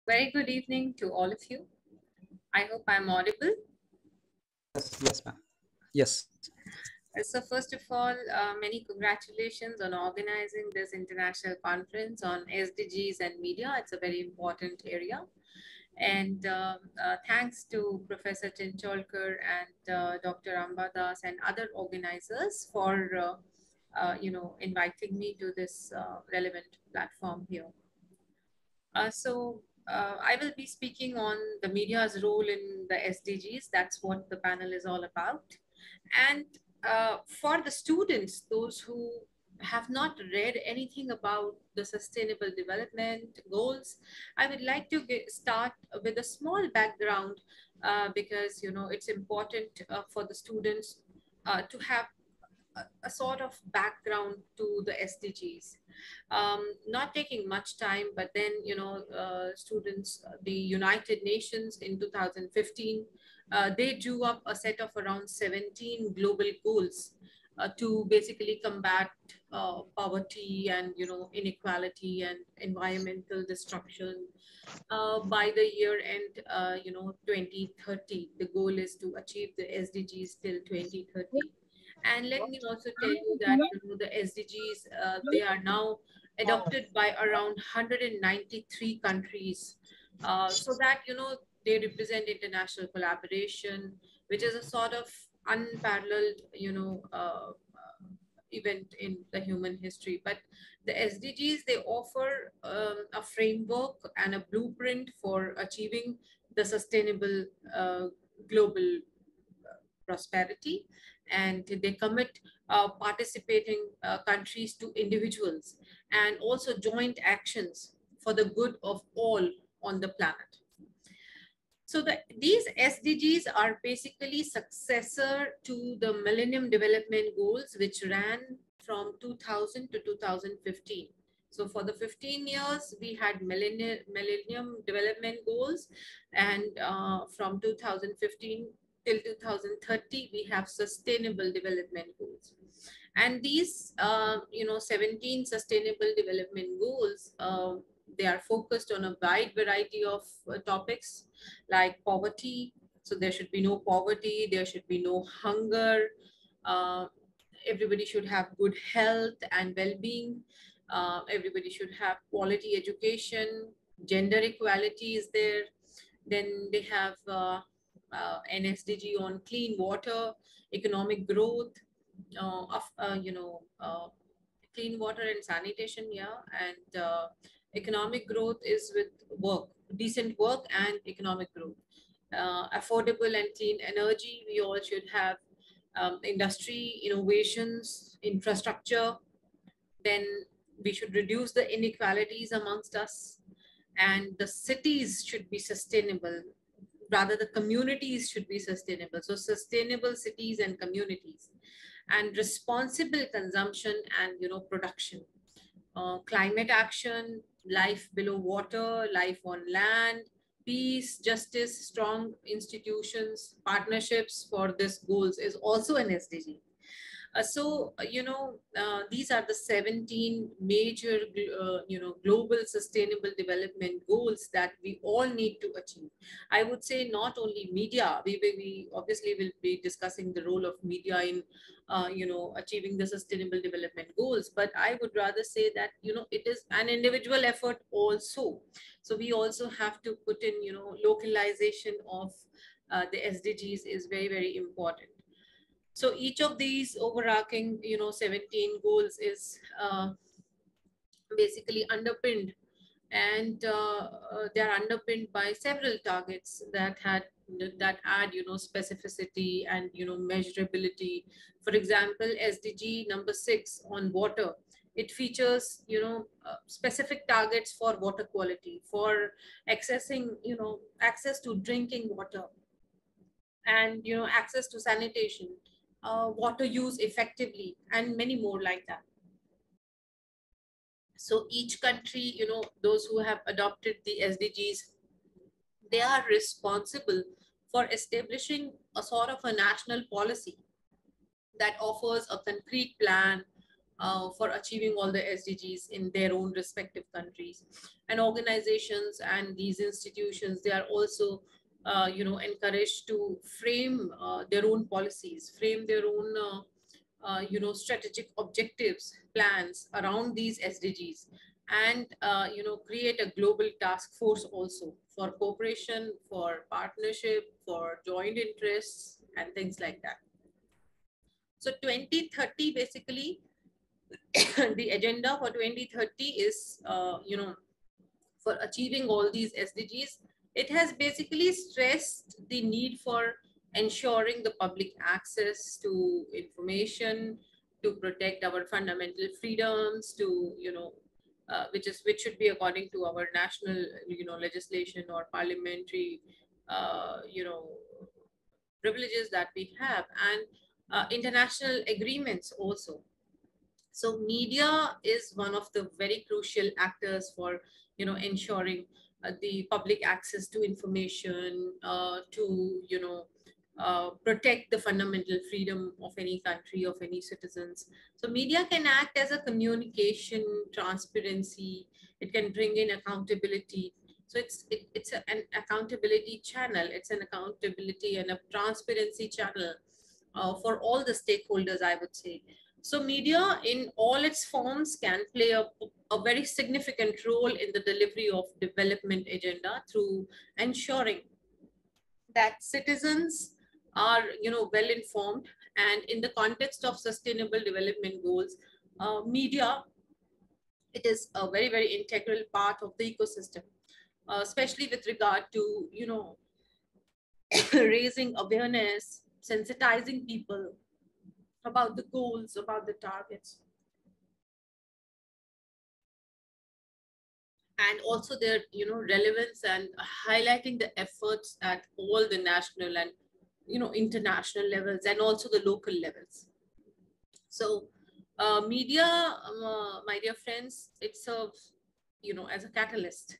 Very good evening to all of you. I hope I'm audible. Yes, ma'am. Yes. So first of all, many congratulations on organizing this international conference on SDGs and media. It's a very important area. And thanks to Professor Chincholkar and Dr. Ambadas and other organizers for inviting me to this relevant platform here. I will be speaking on the media's role in the SDGs. That's what the panel is all about. And for the students, those who have not read anything about the sustainable development goals, I would like to start with a small background because, it's important for the students to have a sort of background to the SDGs. Not taking much time, but then, students, the United Nations in 2015, they drew up a set of around 17 global goals to basically combat poverty and, inequality and environmental destruction. By the year end, 2030, the goal is to achieve the SDGs till 2030. And let me also tell you that the SDGs, they are now adopted by around 193 countries, so that they represent international collaboration, which is a sort of unparalleled event in the human history. But the SDGs, they offer a framework and a blueprint for achieving the sustainable global prosperity, and they commit participating countries to individuals and also joint actions for the good of all on the planet. So these SDGs are basically successor to the Millennium Development Goals, which ran from 2000 to 2015. So for the 15 years, we had Millennium Development Goals, and from 2015 till 2030, we have Sustainable Development Goals. And these, 17 Sustainable Development Goals, they are focused on a wide variety of topics like poverty. So there should be no poverty, there should be no hunger. Everybody should have good health and well-being. Everybody should have quality education. Gender equality is there. Then they have an SDG on clean water, economic growth, clean water and sanitation, yeah, and economic growth is with work, decent work and economic growth. Affordable and clean energy, we all should have industry, innovations, infrastructure. Then we should reduce the inequalities amongst us, and the cities should be sustainable. Rather, the communities should be sustainable. So sustainable cities and communities, and responsible consumption and production. Climate action, life below water, life on land, peace, justice, strong institutions, partnerships for these goals is also an SDG. These are the 17 major, global sustainable development goals that we all need to achieve. I would say not only media, we obviously will be discussing the role of media in, achieving the sustainable development goals, but I would rather say that, it is an individual effort also. So we also have to put in, localization of the SDGs is very, very important. So each of these overarching, 17 goals is basically underpinned, and they are underpinned by several targets that add, specificity and, measurability. For example, SDG number 6 on water, it features, specific targets for water quality, for accessing, access to drinking water, and, access to sanitation, water use effectively, and many more like that. So each country, those who have adopted the SDGs, they are responsible for establishing a sort of a national policy that offers a concrete plan for achieving all the SDGs in their own respective countries. And organizations and these institutions, they are also, encouraged to frame their own policies, frame their own, strategic objectives, plans around these SDGs, and, create a global task force also for cooperation, for partnership, for joint interests, and things like that. So 2030, basically, the agenda for 2030 is, for achieving all these SDGs, it has basically stressed the need for ensuring the public access to information, to protect our fundamental freedoms, to, which should be according to our national, legislation or parliamentary, uh, you know, privileges that we have, and international agreements also. So media is one of the very crucial actors for, ensuring the public access to information, to, protect the fundamental freedom of any country, of any citizens. So media can act as a communication transparency. It can bring in accountability. So an accountability channel. It's an accountability and a transparency channel for all the stakeholders, I would say. So media in all its forms can play a very significant role in the delivery of development agenda through ensuring that citizens are, well informed. And in the context of sustainable development goals, media, it is a very, very integral part of the ecosystem, especially with regard to, raising awareness, sensitizing people about the goals, about the targets, and also their, relevance, and highlighting the efforts at all the national and, international levels, and also the local levels. So media, my dear friends, it serves, as a catalyst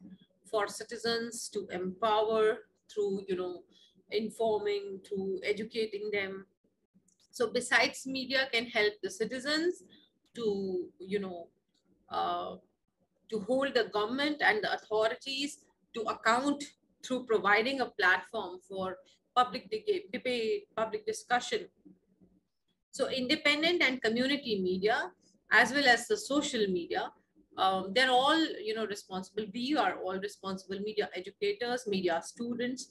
for citizens to empower through, informing, through educating them. So besides, media can help the citizens to, uh, to hold the government and the authorities to account through providing a platform for public debate, public discussion. So independent and community media, as well as the social media, they're all, responsible. We are all responsible media educators, media students.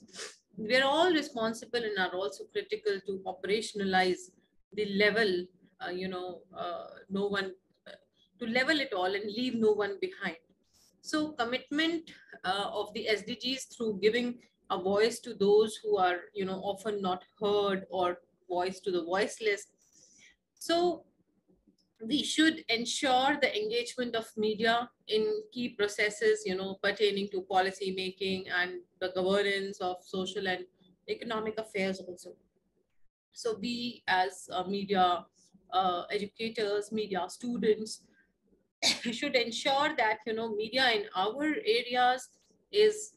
We're all responsible and are also critical to operationalize the level, no one, to level it all and leave no one behind. So commitment of the SDGs through giving a voice to those who are, often not heard, or voice to the voiceless. So we should ensure the engagement of media in key processes, pertaining to policy making and the governance of social and economic affairs also. So we as media educators, media students, should ensure that, media in our areas is,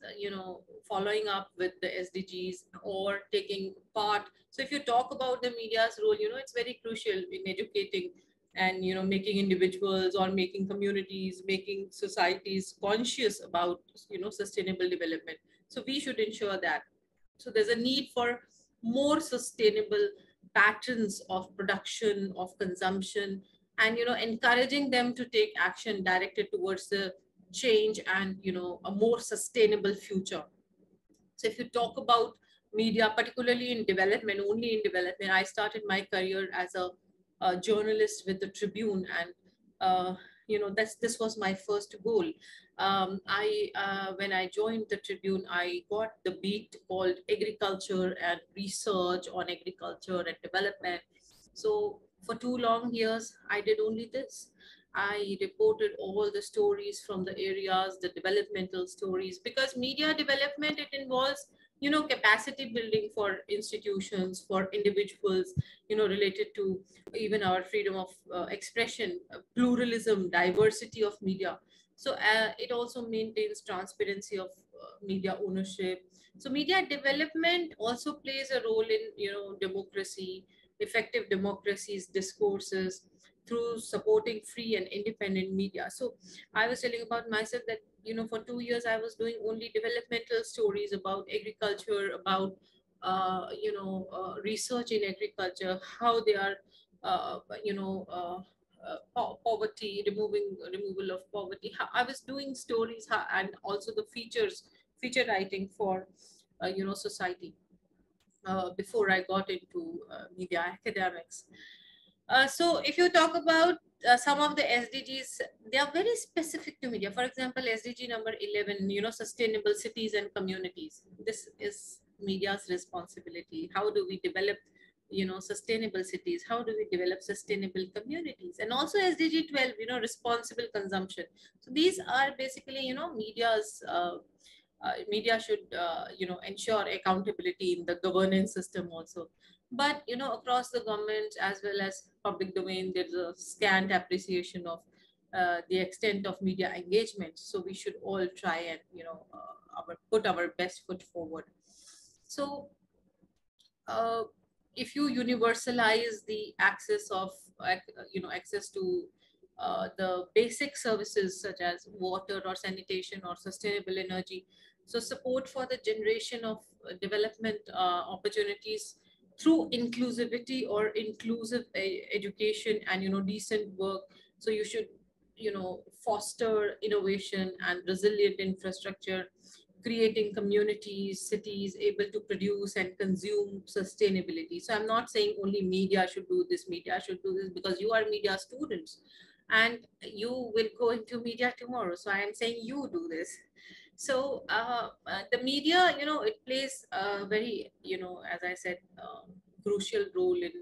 following up with the SDGs or taking part. So if you talk about the media's role, it's very crucial in educating and, making individuals or making communities, making societies conscious about, sustainable development. So we should ensure that. So there's a need for more sustainable patterns of production, of consumption, and, encouraging them to take action directed towards the change and, a more sustainable future. So if you talk about media, particularly in development, only in development, I started my career as a journalist with the Tribune, and this was my first goal. When I joined the Tribune, I got the beat called agriculture and research on agriculture and development. So for 2 long years, I did only this. I reported all the stories from the areas, the developmental stories, because media development, it involves, capacity building for institutions, for individuals, related to even our freedom of expression, pluralism, diversity of media. So it also maintains transparency of media ownership. So media development also plays a role in, democracy, effective democracies, discourses. through supporting free and independent media. So I was telling about myself that, for 2 years I was doing only developmental stories about agriculture, about research in agriculture, how they are, uh, you know, uh, poverty, removal of poverty. How I was doing stories, and also the feature writing for, society, before I got into media academics. So if you talk about some of the SDGs, they are very specific to media. For example, SDG number 11, sustainable cities and communities. This is media's responsibility. How do we develop, sustainable cities? How do we develop sustainable communities? And also SDG 12, responsible consumption. So these are basically, media should, ensure accountability in the governance system also. But across the government as well as public domain, there's a scant appreciation of the extent of media engagement. So we should all try and, put our best foot forward. So uh, if you universalize the access of, access to the basic services such as water or sanitation or sustainable energy, so support for the generation of development opportunities through inclusivity or inclusive education and, decent work. So you should, foster innovation and resilient infrastructure, creating communities, cities able to produce and consume sustainability. So I'm not saying only media should do this, media should do this, because you are media students and you will go into media tomorrow. So I am saying you do this. So the media, it plays a very, as I said, crucial role in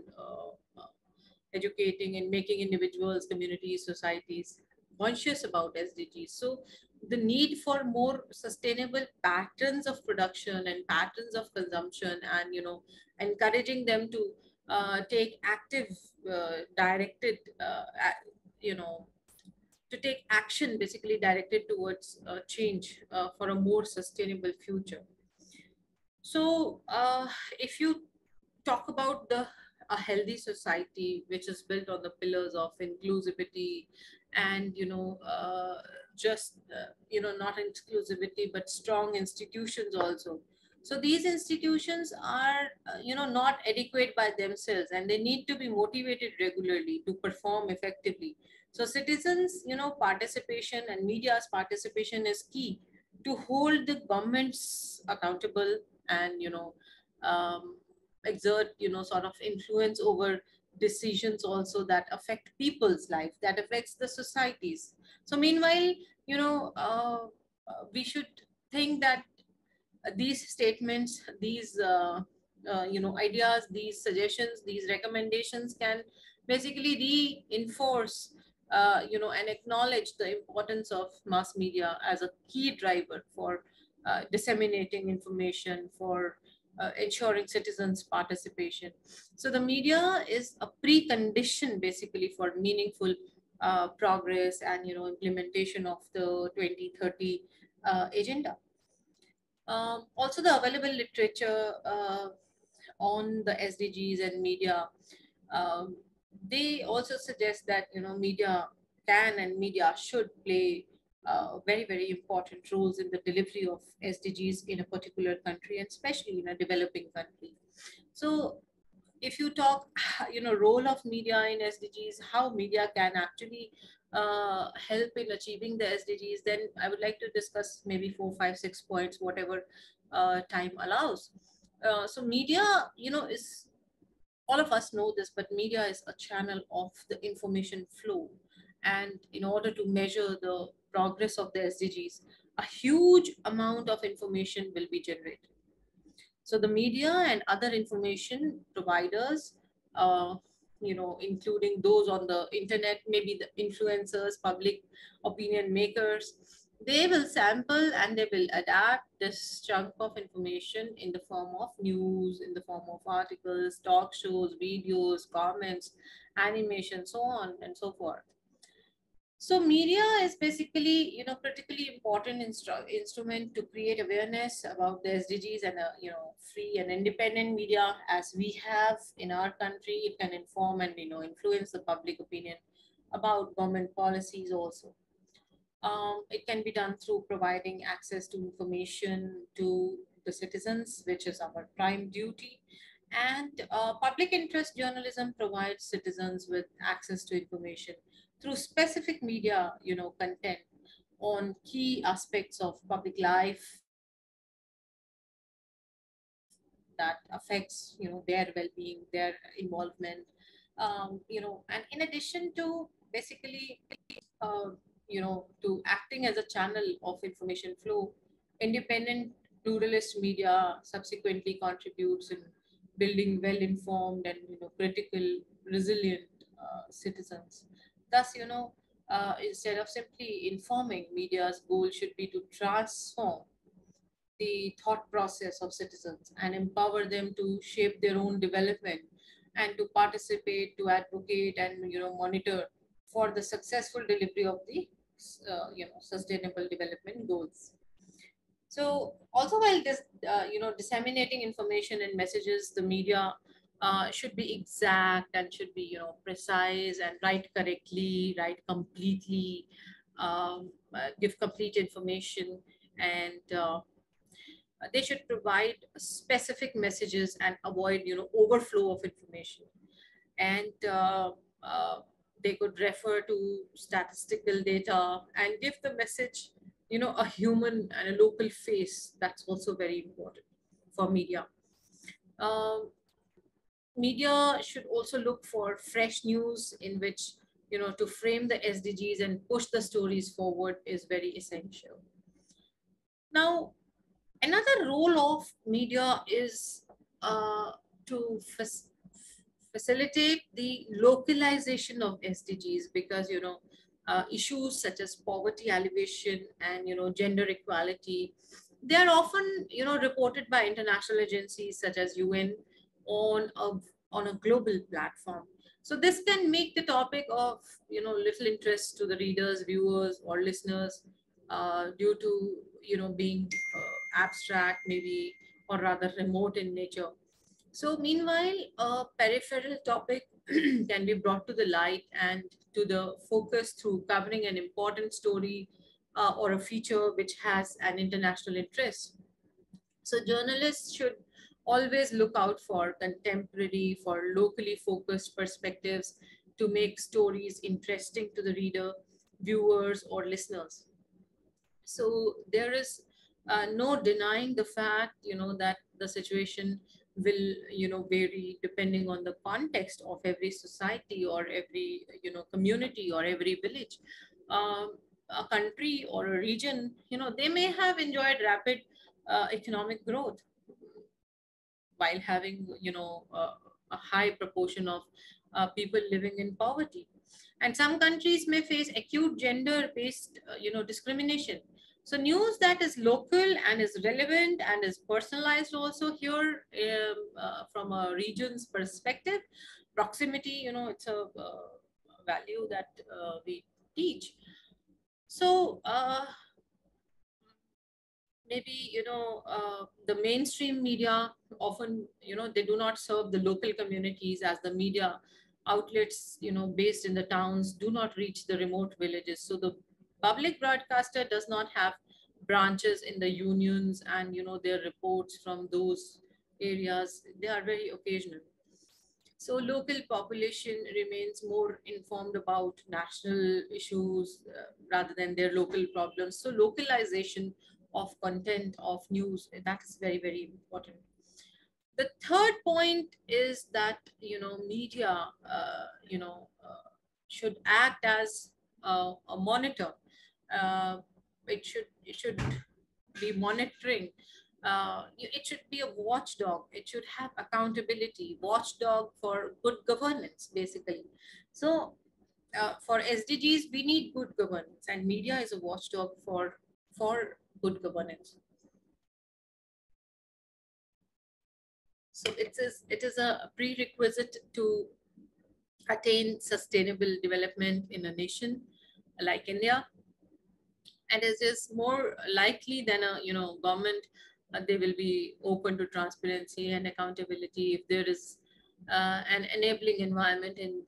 educating and making individuals, communities, societies conscious about SDGs. So the need for more sustainable patterns of production and patterns of consumption, and encouraging them to take active, directed, you know, to take action basically directed towards change for a more sustainable future. So, if you talk about a healthy society which is built on the pillars of inclusivity and, just not inclusivity but strong institutions also. So these institutions are, not adequate by themselves, and they need to be motivated regularly to perform effectively. So citizens, participation and media's participation is key to hold the governments accountable and, um, exert, sort of influence over decisions also that affect people's life, that affects the societies. So meanwhile, we should think that these statements, these ideas, these suggestions, these recommendations can basically reinforce, and acknowledge the importance of mass media as a key driver for disseminating information, for ensuring citizens participation. So the media is a precondition basically for meaningful progress and, implementation of the 2030 agenda. Also, the available literature on the SDGs and media, um, they also suggest that, media can and media should play very, very important roles in the delivery of SDGs in a particular country, and especially in a developing country. So if you talk, role of media in SDGs, how media can actually help in achieving the SDGs, then I would like to discuss maybe 4, 5, 6 points, whatever time allows. So media, is, all of us know this, but media is a channel of the information flow. And in order to measure the progress of the SDGs, a huge amount of information will be generated. So the media and other information providers, uh, including those on the internet, maybe the influencers, public opinion makers, they will sample and they will adapt this chunk of information in the form of news, in the form of articles, talk shows, videos, comments, animation, so on and so forth. So media is basically, critically important instrument to create awareness about the SDGs, and free and independent media as we have in our country, it can inform and, influence the public opinion about government policies also. It can be done through providing access to information to the citizens, which is our prime duty. And public interest journalism provides citizens with access to information through specific media, content on key aspects of public life that affects, their well-being, their involvement. And in addition to basically to acting as a channel of information flow, independent pluralist media subsequently contributes in building well-informed and critical, resilient citizens. Thus, instead of simply informing, media's goal should be to transform the thought process of citizens and empower them to shape their own development and to participate, to advocate, and monitor for the successful delivery of the sustainable development goals. So also while this disseminating information and messages, the media should be exact and should be precise and write correctly, write completely, give complete information, and they should provide specific messages and avoid overflow of information. And they could refer to statistical data and give the message a human and a local face. That's also very important for media. um, Media should also look for fresh news in which to frame the SDGs and push the stories forward is very essential. Now, another role of media is to facilitate the localization of SDGs, because issues such as poverty alleviation and gender equality, they are often reported by international agencies such as UN on a global platform. So this can make the topic of little interest to the readers, viewers, or listeners, due to being abstract maybe, or rather remote in nature. So meanwhile, a peripheral topic can be brought to the light and to the focus through covering an important story or a feature which has an international interest. So journalists should always look out for contemporary, for locally focused perspectives to make stories interesting to the reader, viewers, or listeners. So there is no denying the fact that the situation will vary depending on the context of every society or every community or every village. A country or a region, they may have enjoyed rapid economic growth while having a high proportion of people living in poverty, and some countries may face acute gender based discrimination. So news that is local and is relevant and is personalized also here, from a region's perspective, proximity, it's a value that we teach. So maybe the mainstream media often they do not serve the local communities, as the media outlets based in the towns do not reach the remote villages. So the public broadcaster does not have branches in the unions, and their reports from those areas, they are very occasional. So local population remains more informed about national issues rather than their local problems. So localization of content of news, that is very, very important. The third point is that media should act as a monitor. It should be monitoring. It should be a watchdog. It should have accountability, watchdog for good governance, basically. So for SDGs, we need good governance, and media is a watchdog for good governance. So it is a prerequisite to attain sustainable development in a nation like India, and it is more likely than a government. They will be open to transparency and accountability if there is an enabling environment in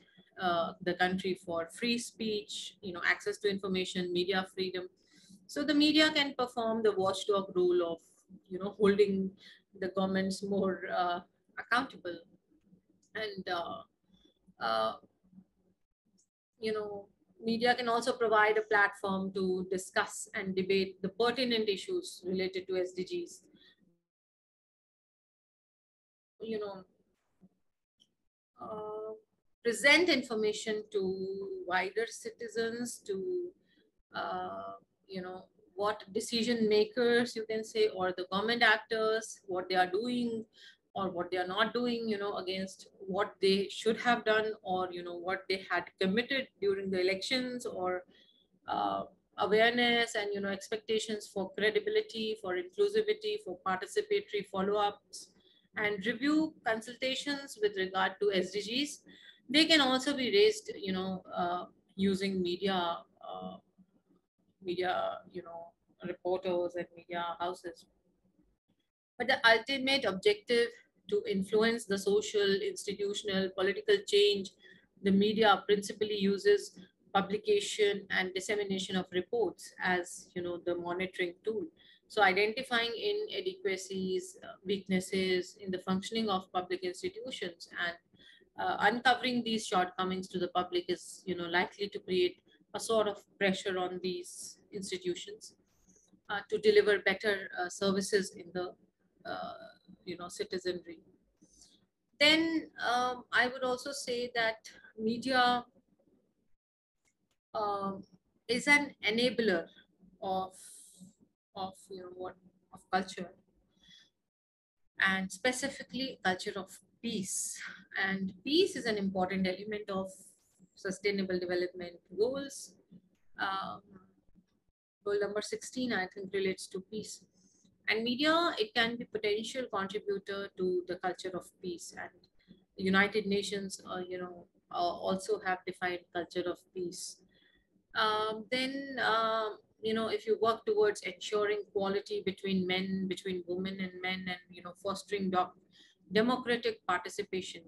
the country for free speech, access to information, media freedom. So the media can perform the watchdog role of, holding the governments more accountable. And, uh, you know, media can also provide a platform to discuss and debate the pertinent issues related to SDGs. Uh, Present information to wider citizens, to uh, you know what decision makers, you can say, or the government actors, what they are doing or what they are not doing, against what they should have done, or what they had committed during the elections, or uh, awareness and expectations for credibility, for inclusivity, for participatory follow-ups, and review consultations with regard to SDGs. They can also be raised, using media, reporters and media houses. But the ultimate objective to influence the social, institutional, political change, the media principally uses publication and dissemination of reports as the monitoring tool. So identifying inadequacies, weaknesses in the functioning of public institutions, and uncovering these shortcomings to the public is likely to create a sort of pressure on these institutions to deliver better services in the citizenry. Then I would also say that media um, is an enabler of what of culture, and specifically culture of peace. And peace is an important element of sustainable development goals. Um, Goal number 16, I think, relates to peace. And media, it can be potential contributor to the culture of peace. And the United Nations, also have defined culture of peace. Then, if you work towards ensuring equality between men, between women and men, and fostering democratic participation,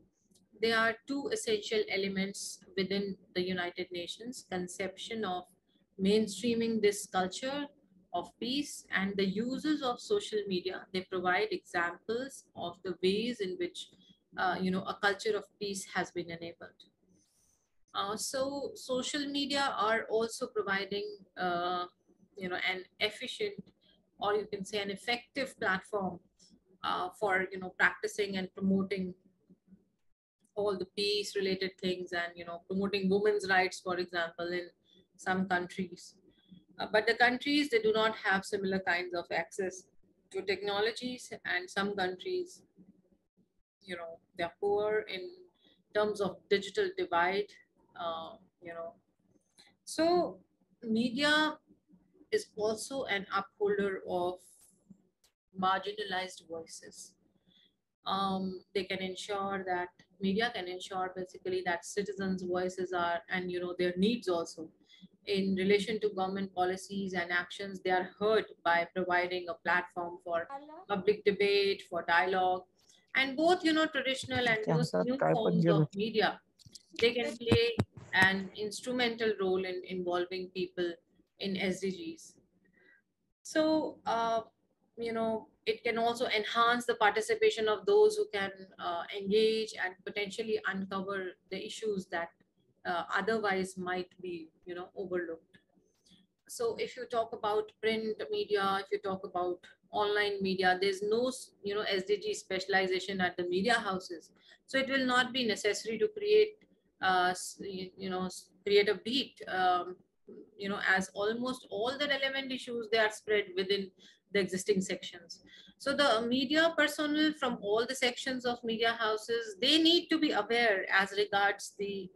there are two essential elements within the United Nations: conception of mainstreaming this culture of peace, and the uses of social media. They provide examples of the ways in which a culture of peace has been enabled. So social media are also providing an efficient, or you can say an effective platform for practicing and promoting all the peace related things, and promoting women's rights, for example, in some countries. But the countries, they do not have similar kinds of access to technologies, and some countries, they're poor in terms of digital divide. uh, you know so media is also an upholder of marginalized voices. They can ensure that Media can ensure basically that citizens' voices are, and their needs also, in relation to government policies and actions, they are heard by providing a platform for public debate, for dialogue. And both traditional and क्या sir new tripod forms गिर of media, they can play an instrumental role in involving people in SDGs. So, it can also enhance the participation of those who can engage and potentially uncover the issues that otherwise might be, overlooked. So if you talk about print media, if you talk about online media, there's no, SDG specialization at the media houses. So it will not be necessary to create, create a beat, as almost all the relevant issues, they are spread within the existing sections. So the media personnel from all the sections of media houses, they need to be aware as regards the,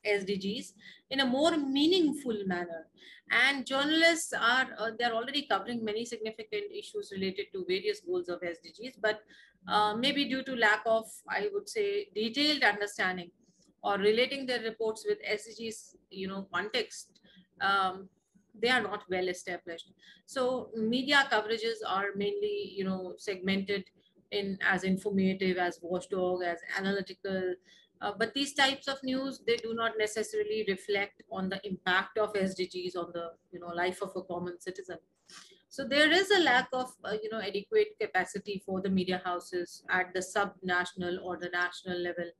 SDGs in a more meaningful manner. And journalists are, they're already covering many significant issues related to various goals of SDGs, but maybe due to lack of, I would say, detailed understanding or relating their reports with SDGs, context, they are not well established. So media coverages are mainly, segmented in as informative, as watchdog, as analytical, But these types of news, they do not necessarily reflect on the impact of SDGs on the life of a common citizen. So there is a lack of adequate capacity for the media houses at the sub-national or the national level.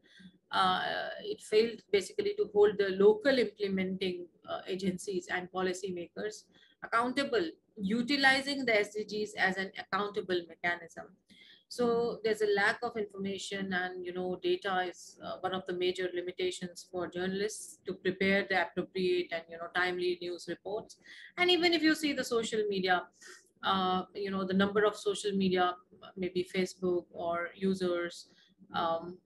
uh, it failed basically to hold the local implementing agencies and policymakers accountable, utilizing the SDGs as an accountable mechanism. So there's a lack of information, and data is one of the major limitations for journalists to prepare the appropriate and timely news reports. And even if you see the social media, the number of social media, maybe Facebook or users, um,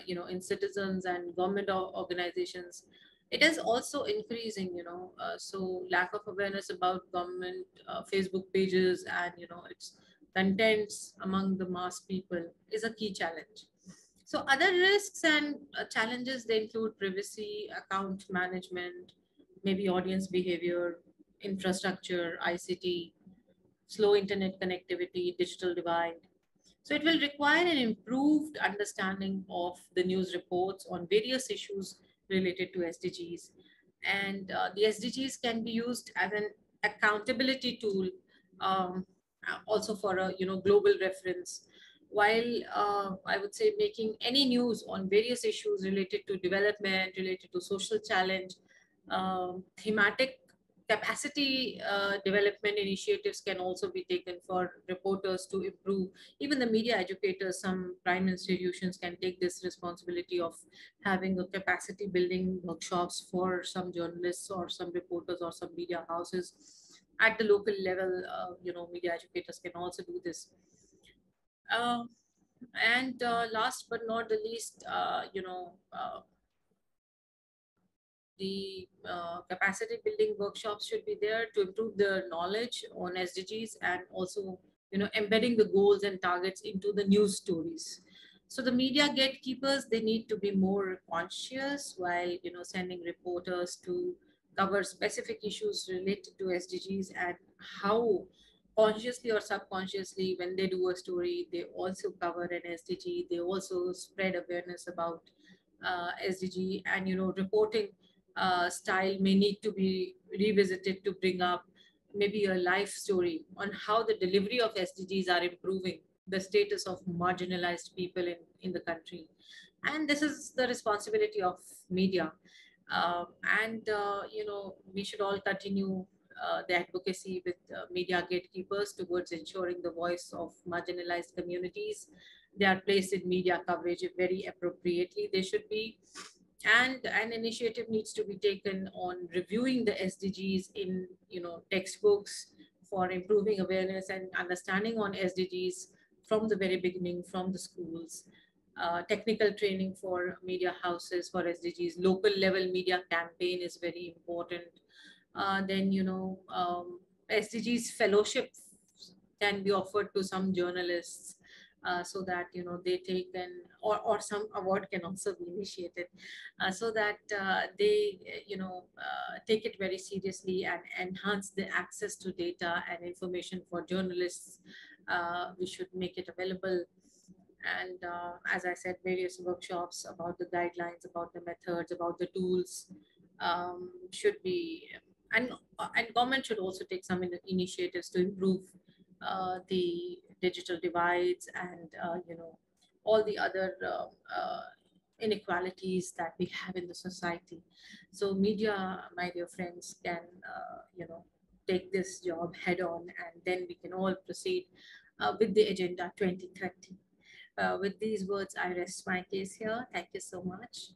in citizens and government organizations, it is also increasing. So lack of awareness about government Facebook pages and its contents among the mass people is a key challenge. So other risks and challenges, they include privacy, account management, maybe audience behavior, infrastructure, ICT, slow internet connectivity, digital divide. So it will require an improved understanding of the news reports on various issues related to SDGs. And the SDGs can be used as an accountability tool, also for a global reference. While I would say making any news on various issues related to development, related to social challenge, thematic capacity development initiatives can also be taken for reporters to improve. Even the media educators, some prime institutions can take this responsibility of having a capacity building workshops for some journalists or some reporters or some media houses at the local level. Media educators can also do this. Um, and last but not the least, the capacity building workshops should be there to improve the knowledge on SDGs, and also embedding the goals and targets into the news stories. So the media gatekeepers, they need to be more conscious while sending reporters to cover specific issues related to SDGs, and how consciously or subconsciously when they do a story, they also cover an SDG, they also spread awareness about SDG. And reporting style may need to be revisited to bring up maybe a life story on how the delivery of SDGs are improving the status of marginalized people in the country. And this is the responsibility of media. And we should all continue the advocacy with media gatekeepers towards ensuring the voice of marginalized communities. They are placed in media coverage very appropriately. They should be. And an initiative needs to be taken on reviewing the SDGs in textbooks for improving awareness and understanding on SDGs from the very beginning, from the schools. Technical training for media houses for SDGs, local level media campaign is very important. Then SDGs fellowship can be offered to some journalists, so that they take an, or some award can also be initiated, so that they take it very seriously and enhance the access to data and information for journalists. We should make it available. And as I said, various workshops about the guidelines, about the methods, about the tools should be. And government should also take some initiatives to improve the digital divides, and all the other inequalities that we have in the society. So media, my dear friends, can take this job head on, and then we can all proceed with the agenda 2030. With these words, I rest my case here. Thank you so much.